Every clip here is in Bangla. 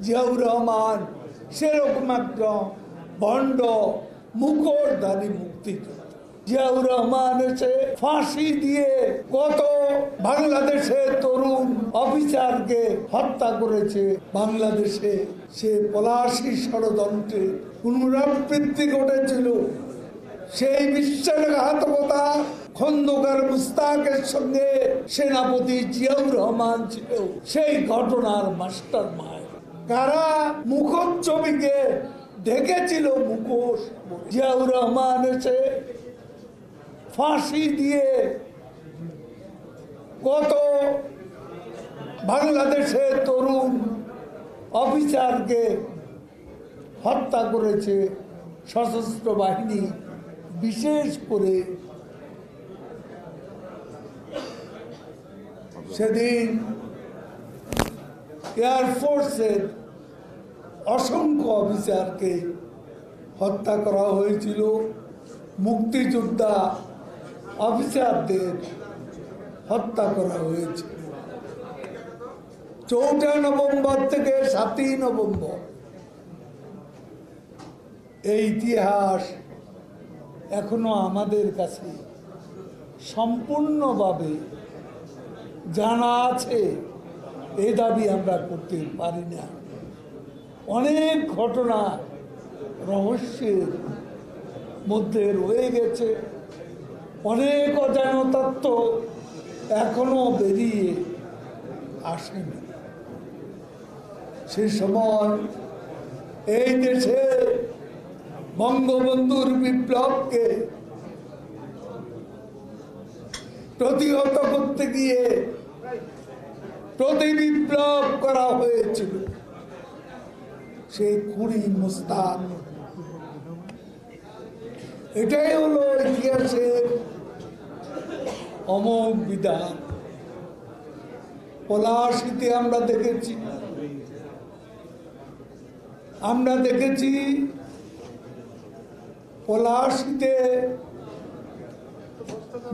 জিয়াউর রহমান সেরকম একটা ভণ্ড মুখোশধারী মুক্তিযোদ্ধা। জিয়াউর রহমান এসে ফাঁসি দিয়ে কত বাংলাদেশের তরুণ অফিসারকে হত্যা করেছে। বাংলাদেশে সে পলাশী ষড়যন্ত্রে পুনরাবৃত্তি ঘটেছিল। সেই বিশ্বাসঘাতকতা খন্দকার মুস্তাকের সঙ্গে সেনাপতি জিয়াউর রহমান ছিল সেই ঘটনার মাস্টার মাইন্ড। কারা মুখচ্ছবিকে ঢেকেছিল মুখোশ। জিয়াউর রহমান এসে ফাঁসি দিয়ে কত বাংলাদেশের তরুণ অফিসারকে হত্যা করেছে সশস্ত্র বাহিনী, বিশেষ করে সেদিন এয়ারফোর্সের অসংখ্য অফিসারকে হত্যা করা হয়েছিল। মুক্তিযোদ্ধা অফিসারদের হত্যা করা হয়েছে 4 নভেম্বর থেকে 7 নভেম্বর। এই ইতিহাস এখনো আমাদের কাছে সম্পূর্ণভাবে জানা আছে এই দাবি আমরা করতে পারি না। অনেক ঘটনা রহস্যের মধ্যে রয়ে গেছে, অনেক অজানা তথ্য এখনো বেরিয়ে আসেনি। সে সময় এই দেশে বঙ্গবন্ধুর বিপ্লবকে প্রতিহত করতে গিয়ে প্রতি বিপ্লব করা হয়েছিল। সেই খুনি মুস্তাক, এটাই হলো ইতিহাসের অমোঘ বিধান। পলাশীতে আমরা দেখেছি পলাশীতে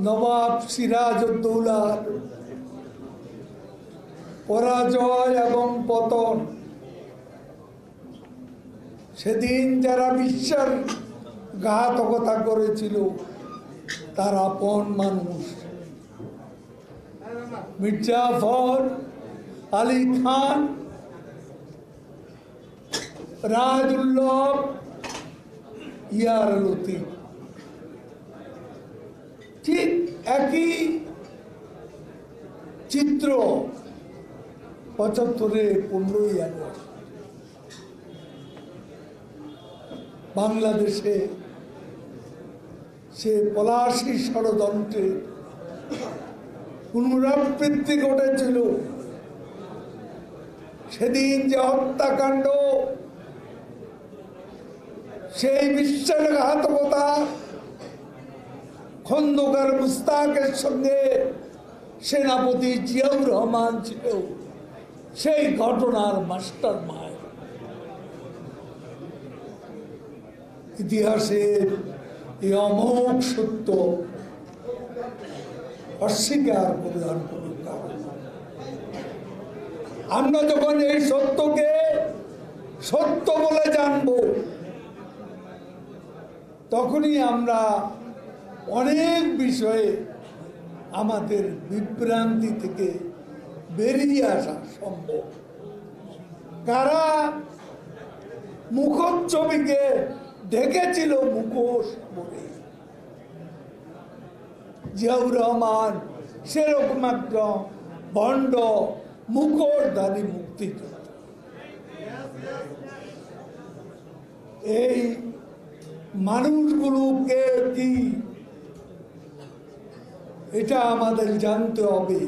নবাব সিরাজউদ্দৌলার পরাজয় এবং পতন। সেদিন যারা বিশ্বাসঘাতকতা করেছিল তারা আপন মানুষ। মির্জা জাফর আলী খান, রাজউল্লাহ, ইয়ার লতিফ, ঠিক একই চিত্র 75-এ 15ই আগস্ট বাংলাদেশে সে পলাশী ষড়যন্ত্রে পুনরাবৃত্তি ঘটেছিল। সেদিন যে হত্যাকাণ্ড, সেই বিশ্বাসঘাতকতা খন্দকার মুস্তাকের সঙ্গে সেনাপতি জিয়াউর রহমান ছিল সেই ঘটনার মাস্টার মাইন্ড। ইতিহাসের এই অমোঘ সত্য অস্বীকার করলাম। আমরা যখন এই সত্যকে সত্য বলে জানব, তখনই আমরা অনেক বিষয়ে আমাদের বিভ্রান্তি থেকে বেরিয়ে আসা সম্ভব। কারা মুখচ্ছবিকে ঢেকেছিল মুখোশ বলে। জিয়াউর রহমান সেরকম একটা ভণ্ড মুখোশধারী মুক্তিযোদ্ধা। এই মানুষগুলোকে কি এটা আমাদের জানতে হবে।